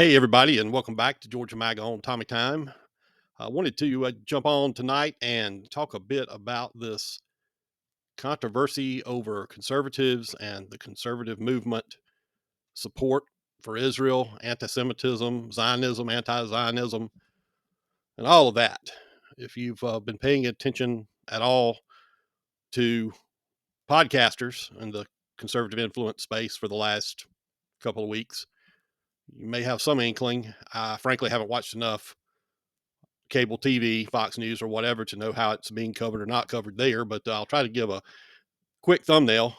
Hey, everybody, and welcome back to Georgia MAGA on Tommy Time. I wanted to jump on tonight and talk a bit about this controversy over conservatives and the conservative movement support for Israel, anti-Semitism, Zionism, anti-Zionism, and all of that. If you've been paying attention at all to podcasters in the conservative influence space for the last couple of weeks, you may have some inkling. I frankly haven't watched enough cable TV, Fox News, or whatever to know how it's being covered or not covered there. But I'll try to give a quick thumbnail.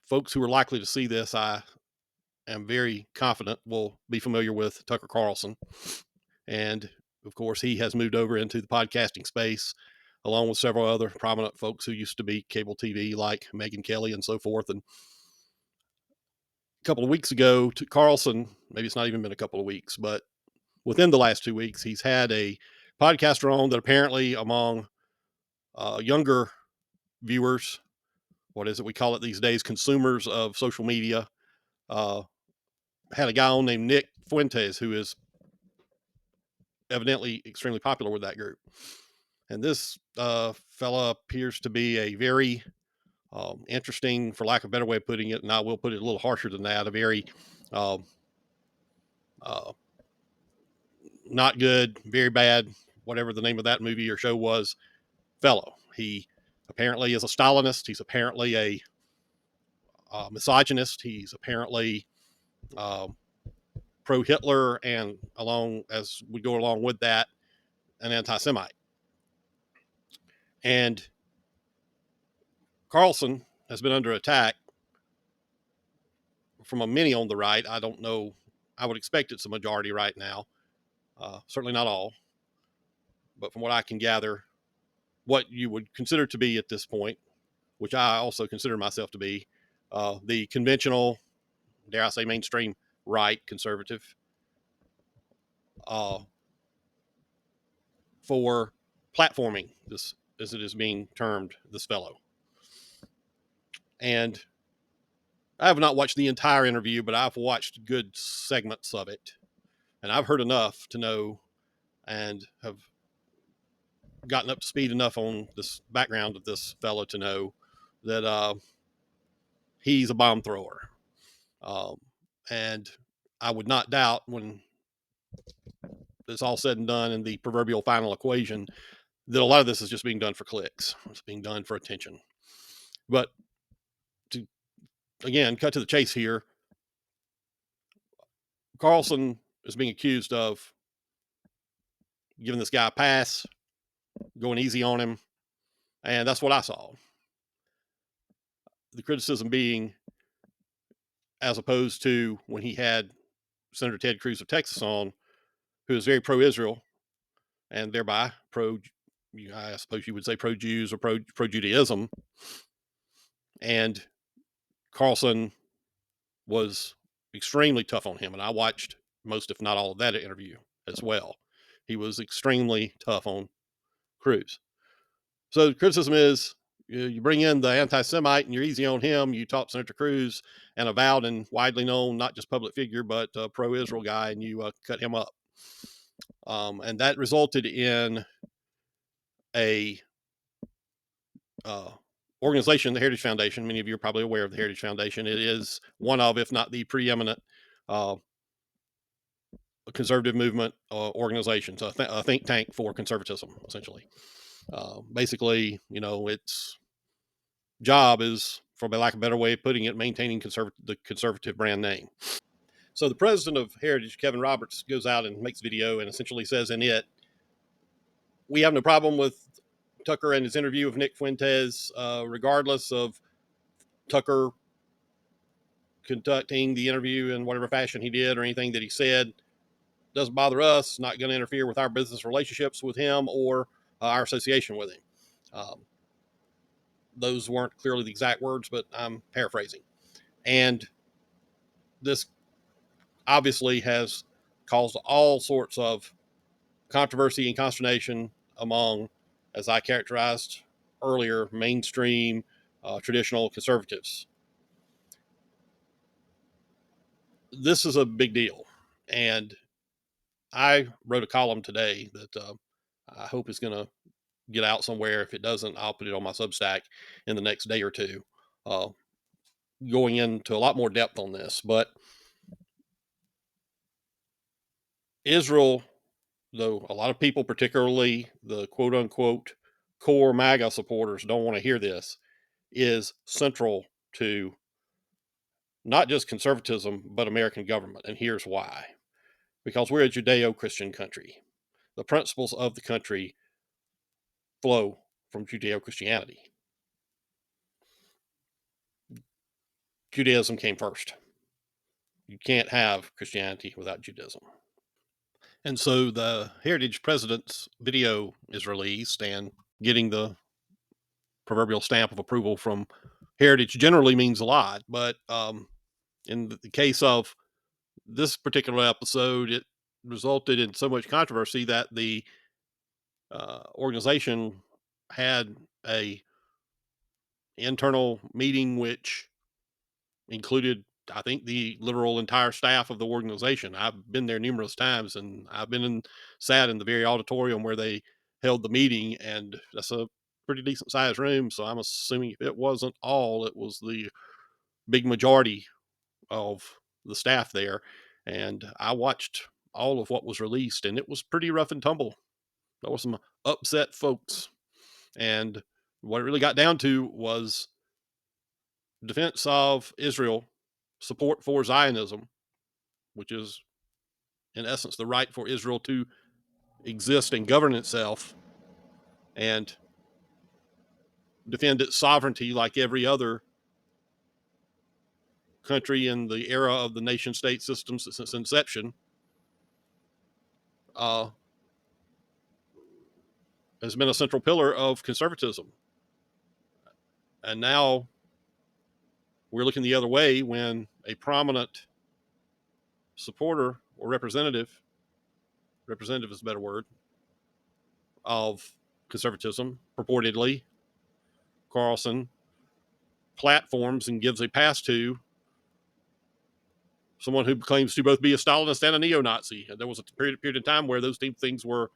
Folks who are likely to see this, I am very confident will be familiar with Tucker Carlson. And of course, he has moved over into the podcasting space along with several other prominent folks who used to be cable TV, like Megyn Kelly and so forth. And a couple of weeks ago, to Carlson, maybe it's not even been a couple of weeks, but within the last 2 weeks, he's had a podcaster on that apparently among younger viewers, what is it we call it these days, consumers of social media, uh, had a guy on named Nick Fuentes, who is evidently extremely popular with that group. And this fella appears to be a very interesting, for lack of a better way of putting it, and I will put it a little harsher than that, a very uh, uh, not good, very bad, whatever the name of that movie or show was, fellow. He apparently is a Stalinist. He's apparently a misogynist. He's apparently pro-Hitler, and along as we go along with that, an anti-Semite. And Carlson has been under attack from a many on the right. I don't know. I would expect it's a majority right now. Certainly not all, but from what I can gather, what you would consider to be at this point, which I also consider myself to be, the conventional, dare I say, mainstream right conservative, uh, for platforming this, as it is being termed, this fellow. And I have not watched the entire interview, but I've watched good segments of it. And I've heard enough to know and have gotten up to speed enough on this background of this fellow to know that he's a bomb thrower. Um, and I would not doubt, when it's all said and done in the proverbial final equation, that a lot of this is just being done for clicks. It's being done for attention. But to, again, cut to the chase here, Carlson is being accused of giving this guy a pass, going easy on him. And that's what I saw. The criticism being, as opposed to when he had Senator Ted Cruz of Texas on, who is very pro-Israel and thereby pro, I suppose you would say, pro-Jews or pro-Judaism. And Carlson was extremely tough on him. And I watched most, if not all, of that interview as well. He was extremely tough on Cruz. So the criticism is, you bring in the anti-Semite and you're easy on him. You taught Senator Cruz, an avowed and widely known, not just public figure, but a pro-Israel guy, and you cut him up. And that resulted in a organization, the Heritage Foundation. Many of you are probably aware of the Heritage Foundation. It is one of, if not the preeminent conservative movement organization, so a think tank for conservatism, essentially. Basically, its job is, for lack of a better way of putting it, maintaining the conservative brand name. So the president of Heritage, Kevin Roberts, goes out and makes a video and essentially says in it, we have no problem with Tucker and his interview of Nick Fuentes, regardless of Tucker conducting the interview in whatever fashion he did or anything that he said. Doesn't bother us, not going to interfere with our business relationships with him or our association with him. Those weren't clearly the exact words, but I'm paraphrasing. And this obviously has caused all sorts of controversy and consternation among, as I characterized earlier, mainstream traditional conservatives. this is a big deal. And I wrote a column today that I hope is going to get out somewhere. If it doesn't, I'll put it on my Substack in the next day or two, uh, going into a lot more depth on this. But Israel, though a lot of people, particularly the quote unquote core MAGA supporters, don't want to hear this, is central to not just conservatism, but American government. And here's why: because we're a Judeo Christian country. The principles of the country flow from Judeo Christianity. Judaism came first. You can't have Christianity without Judaism. And so the Heritage President's video is released, and getting the proverbial stamp of approval from Heritage generally means a lot. But in the case of this particular episode, it resulted in so much controversy that the organization had a internal meeting which included, I think, the literal entire staff of the organization. I've been there numerous times, and I've sat in the very auditorium where they held the meeting, and that's a pretty decent sized room. So I'm assuming if it wasn't all, it was the big majority of the staff there. And I watched all of what was released, and it was pretty rough and tumble. There were some upset folks, and what it really got down to was defense of Israel, support for Zionism, which is in essence the right for Israel to exist and govern itself and defend its sovereignty like every other country in the era of the nation state system since inception, uh, has been a central pillar of conservatism. And now we're looking the other way when a prominent supporter or representative is a better word, of conservatism, purportedly, Carlson, platforms and gives a pass to someone who claims to both be a Stalinist and a neo-Nazi. And there was a period of time where those two things were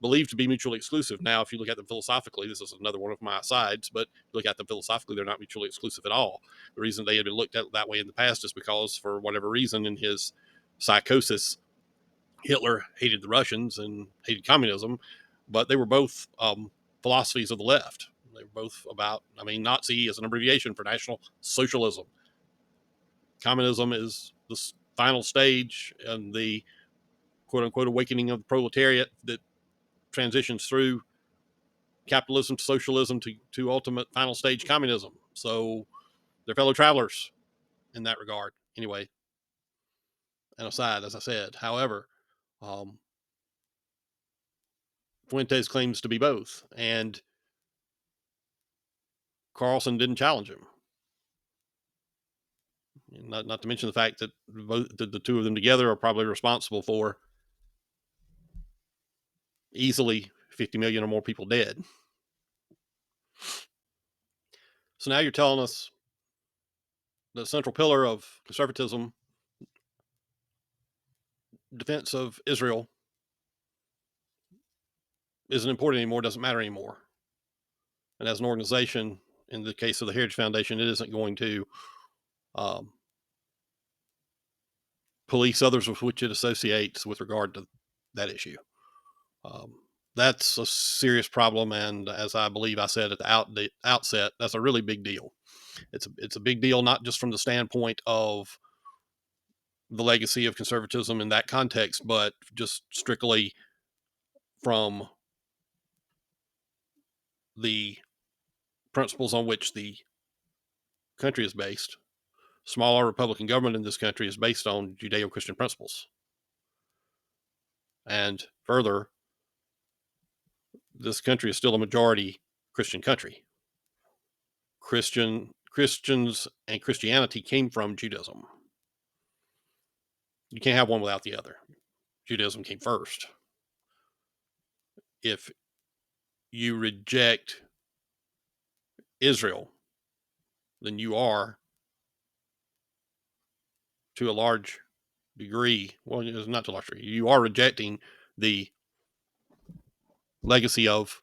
believed to be mutually exclusive. Now, if you look at them philosophically, this is another one of my sides, but if you look at them philosophically, they're not mutually exclusive at all. The reason they had been looked at that way in the past is because, for whatever reason, in his psychosis, Hitler hated the Russians and hated communism, but they were both philosophies of the left. They were both about, Nazi is an abbreviation for National Socialism. Communism is the final stage and the quote unquote awakening of the proletariat that transitions through capitalism to socialism to ultimate final stage communism. So they're fellow travelers in that regard. Anyway, and aside, as I said, however, um, Fuentes claims to be both, and Carlson didn't challenge him. Not to mention the fact that the two of them together are probably responsible for easily 50 million or more people dead. So now you're telling us the central pillar of conservatism, defense of Israel, isn't important anymore, doesn't matter anymore. And as an organization, in the case of the Heritage Foundation, it isn't going to um, police others with which it associates with regard to that issue. Um, that's a serious problem, and as I believe I said at the outset, that's a really big deal. It's a big deal not just from the standpoint of the legacy of conservatism in that context, but just strictly from the principles on which the country is based. Smaller Republican government in this country is based on Judeo-Christian principles. And further, this country is still a majority Christian country. Christians and Christianity came from Judaism. You can't have one without the other. Judaism came first. If you reject Israel, then you are to a large degree, well, it's not to a large degree, you are rejecting the legacy of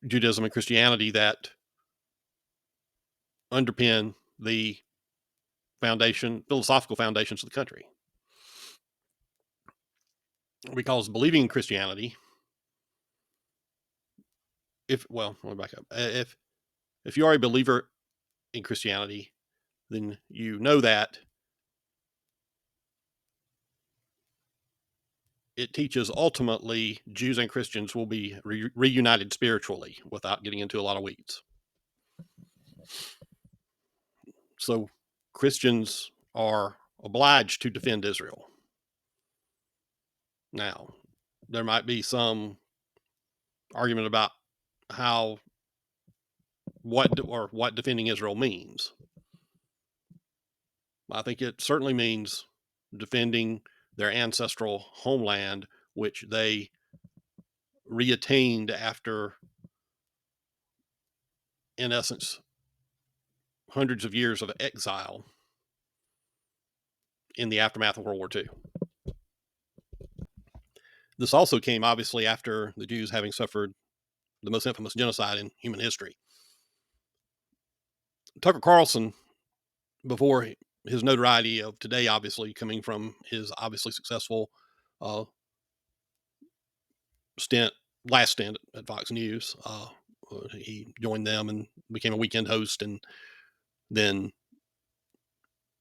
Judaism and Christianity that underpin the philosophical foundations of the country. Because believing in Christianity, let me back up. If you are a believer in Christianity, then you know that it teaches ultimately Jews and Christians will be reunited spiritually without getting into a lot of weeds. So Christians are obliged to defend Israel. Now, there might be some argument about what defending Israel means. I think it certainly means defending their ancestral homeland, which they reattained after, in essence, hundreds of years of exile in the aftermath of World War II. This also came, obviously, after the Jews having suffered the most infamous genocide in human history. Tucker Carlson, before his notoriety of today, obviously coming from his obviously successful uh, last stint at Fox News, he joined them and became a weekend host, and then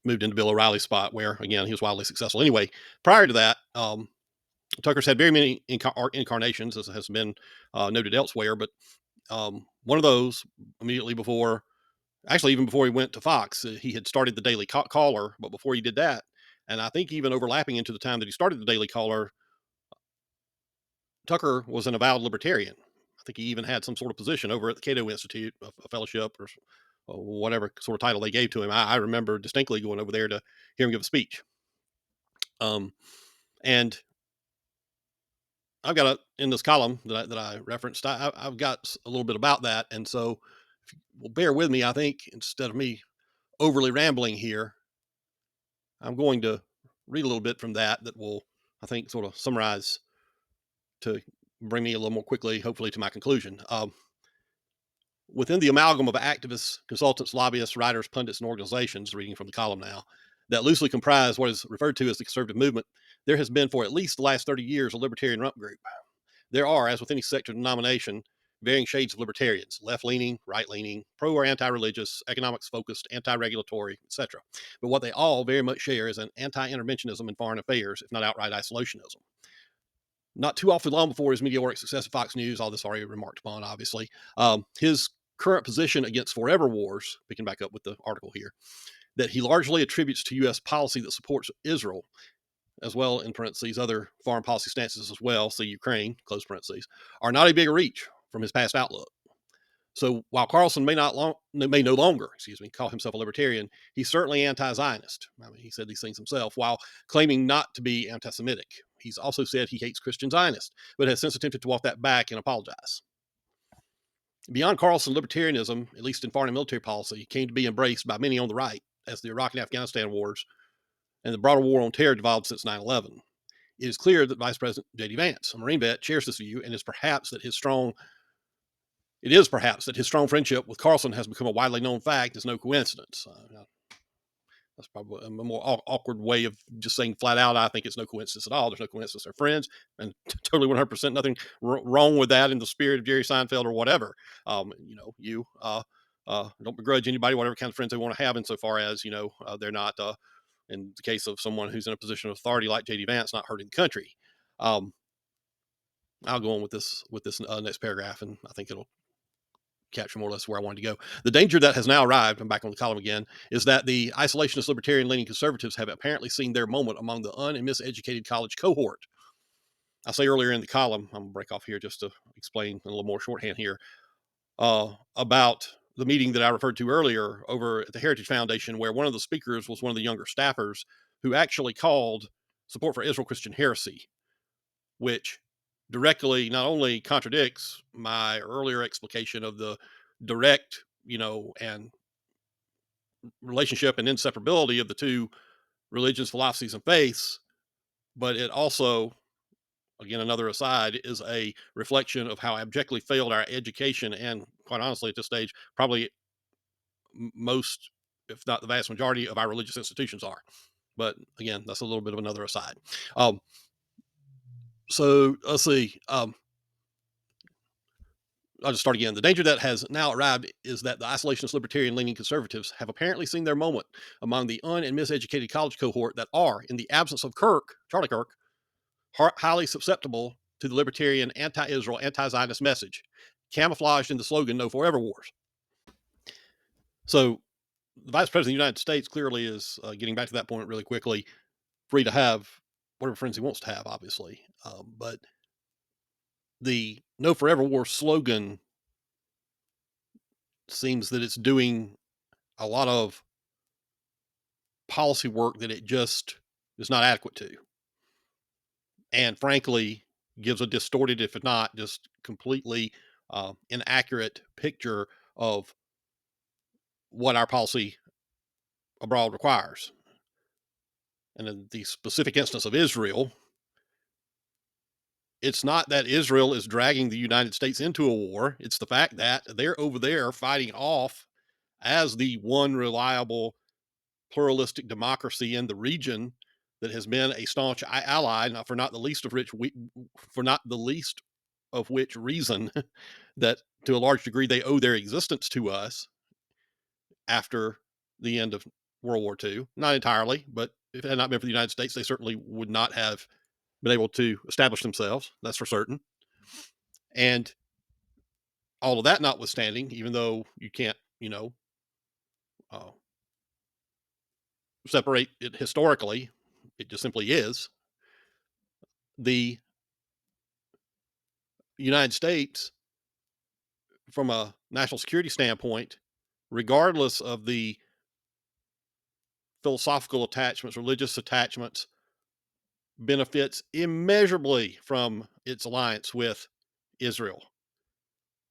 moved into Bill O'Reilly's spot, where again he was wildly successful. Anyway, prior to that, Tucker's had very many incarnations, as has been noted elsewhere. But one of those, immediately before, actually even before he went to Fox, he had started the Daily Caller. But before he did that, and I think even overlapping into the time that he started the Daily Caller, Tucker was an avowed libertarian. I think he even had some sort of position over at the Cato Institute, a fellowship or whatever sort of title they gave to him. I remember distinctly going over there to hear him give a speech. And I've got in this column that I referenced, I've got a little bit about that. And so, if you will bear with me, I think instead of me overly rambling here, I'm going to read a little bit from that will, I think, sort of summarize to bring me a little more quickly, hopefully, to my conclusion. Within the amalgam of activists, consultants, lobbyists, writers, pundits, and organizations, reading from the column now, that loosely comprise what is referred to as the conservative movement, there has been for at least the last 30 years a libertarian rump group. There are, as with any sector denomination, varying shades of libertarians: left-leaning, right-leaning, pro or anti-religious, economics-focused, anti-regulatory, etc. But what they all very much share is an anti-interventionism in foreign affairs, if not outright isolationism. Not too awfully long before his meteoric success at Fox News, all this already remarked upon, obviously, his current position against forever wars, picking back up with the article here, that he largely attributes to U.S. policy that supports Israel, as well, in parentheses, other foreign policy stances as well, see Ukraine, close parentheses, are not a bigger reach from his past outlook. So while Carlson may no longer, call himself a libertarian, he's certainly anti-Zionist. I mean, he said these things himself, while claiming not to be anti-Semitic. He's also said he hates Christian Zionists, but has since attempted to walk that back and apologize. Beyond Carlson, libertarianism, at least in foreign and military policy, came to be embraced by many on the right as the Iraq and Afghanistan wars and the broader war on terror devolved since 9/11. It is clear that Vice President J.D. Vance, a Marine vet, shares this view, and it is perhaps that his strong friendship with Carlson has become a widely known fact. Is no coincidence. That's probably a more awkward way of just saying flat out, I think it's no coincidence at all. There's no coincidence. They're friends, and totally 100% nothing wrong with that in the spirit of Jerry Seinfeld or whatever. You don't begrudge anybody whatever kind of friends they want to have, insofar as, they're not, in the case of someone who's in a position of authority like J.D. Vance, not hurting the country. I'll go on with this next paragraph, and I think it'll capture more or less where I wanted to go. The danger that has now arrived, I'm back on the column again, is that the isolationist libertarian-leaning conservatives have apparently seen their moment among the un- and miseducated college cohort. I say earlier in the column, I'm going to break off here just to explain in a little more shorthand here, about the meeting that I referred to earlier over at the Heritage Foundation, where one of the speakers was one of the younger staffers who actually called support for Israel Christian heresy, which directly not only contradicts my earlier explication of the direct, and relationship and inseparability of the two religions, philosophies, and faiths, but it also, again, another aside, is a reflection of how abjectly failed our education and, quite honestly, at this stage, probably most, if not the vast majority, of our religious institutions are. But again, that's a little bit of another aside. Um, so let's see. I'll just start again. The danger that has now arrived is that the isolationist libertarian leaning conservatives have apparently seen their moment among the un and miseducated college cohort that are, in the absence of Charlie Kirk, highly susceptible to the libertarian anti Israel, anti Zionist message, camouflaged in the slogan "No Forever Wars." So the Vice President of the United States clearly is, getting back to that point really quickly, free to have whatever friends he wants to have, obviously. But the "No Forever War" slogan seems that it's doing a lot of policy work that it just is not adequate to. And frankly, gives a distorted, if not just completely inaccurate picture of what our policy abroad requires. And in the specific instance of Israel, it's not that Israel is dragging the United States into a war. It's the fact that they're over there fighting off as the one reliable pluralistic democracy in the region that has been a staunch ally, not for not the least of which for not the least of which reason that to a large degree they owe their existence to us after the end of World War II. Not entirely, but if it had not been for the United States, they certainly would not have been able to establish themselves. That's for certain. And all of that notwithstanding, even though you can't, uh, separate it historically, it just simply is. The United States, from a national security standpoint, regardless of the philosophical attachments, religious attachments, benefits immeasurably from its alliance with Israel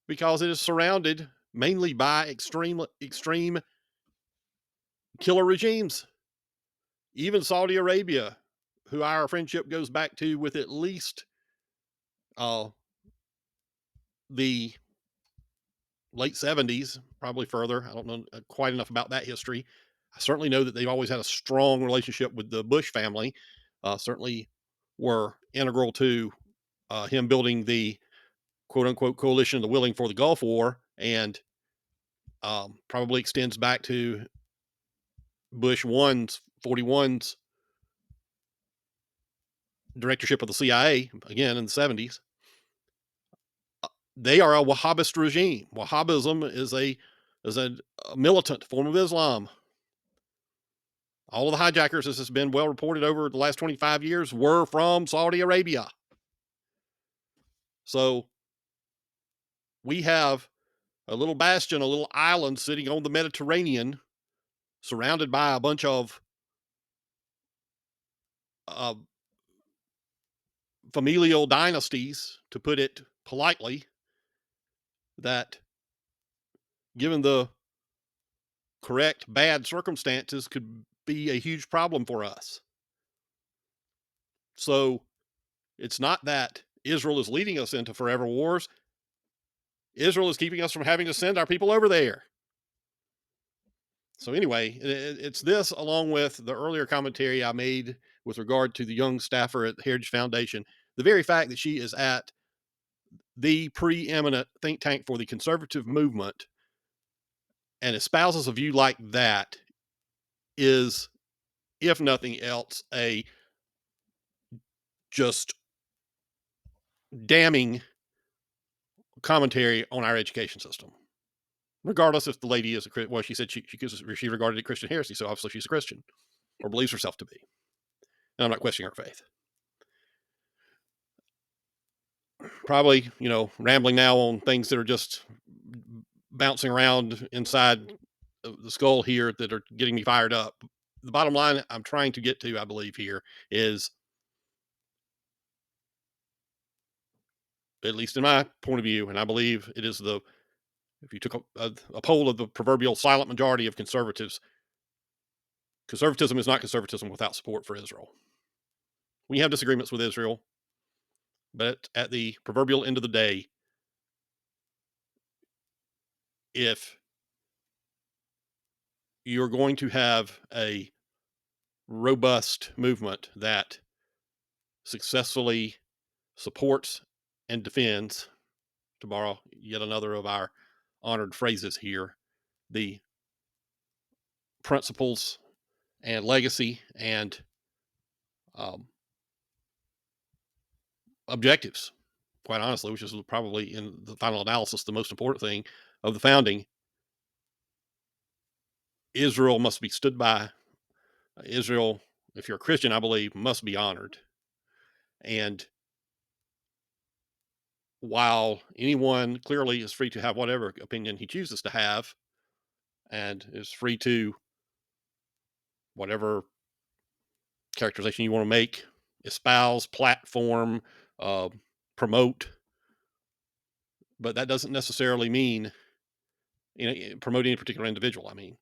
because it is surrounded mainly by extreme killer regimes. Even Saudi Arabia, who our friendship goes back to with at least uh, the late 70s, probably further. I don't know quite enough about that history. I certainly know that they've always had a strong relationship with the Bush family. Certainly were integral to him building the quote unquote coalition of the willing for the Gulf War, and probably extends back to Bush 41's directorship of the CIA, again in the 70s. They are a Wahhabist regime. Wahhabism is a militant form of Islam. All of the hijackers, as has been well reported over the last 25 years, were from Saudi Arabia. So we have a little bastion, a little island sitting on the Mediterranean, surrounded by a bunch of uh, familial dynasties, to put it politely, that, given the correct bad circumstances, could be a huge problem for us. So it's not that Israel is leading us into forever wars. Israel is keeping us from having to send our people over there. So anyway, it's this, along with the earlier commentary I made with regard to the young staffer at the Heritage Foundation. The very fact that she is at the preeminent think tank for the conservative movement and espouses a view like that is, if nothing else, a just damning commentary on our education system. Regardless if the lady is a Christian, well, she said she regarded it Christian heresy, so obviously she's a Christian or believes herself to be. And I'm not questioning her faith. Probably, rambling now on things that are just bouncing around inside the skull here that are getting me fired up. The bottom line I'm trying to get to, I believe, here is, at least in my point of view, and I believe it is if you took a poll of the proverbial silent majority of conservatives, Conservatism is not conservatism without support for Israel. We have disagreements with Israel, but at the proverbial end of the day, if you're going to have a robust movement that successfully supports and defends, to borrow yet another of our honored phrases here, the principles and legacy and um, objectives, quite honestly, which is probably in the final analysis the most important thing of the founding. Israel must be stood by. Israel, if you're a Christian, I believe, must be honored. And while anyone clearly is free to have whatever opinion he chooses to have and is free to whatever characterization you want to make, espouse, platform, uh, promote, but that doesn't necessarily mean promote any particular individual. I mean,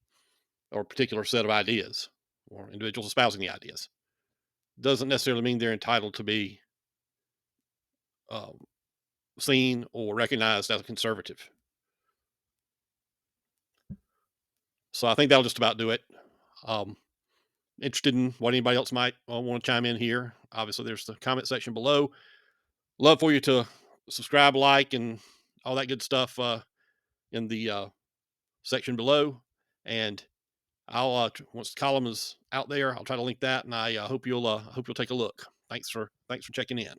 or a particular set of ideas, or individuals espousing the ideas. Doesn't necessarily mean they're entitled to be um, seen or recognized as a conservative. So I think that'll just about do it. Um, Interested in what anybody else might want to chime in here. Obviously, there's the comment section below. Love for you to subscribe, like, and all that good stuff in the section below. And I'll once the column is out there, I'll try to link that, and I hope you'll take a look. Thanks for checking in.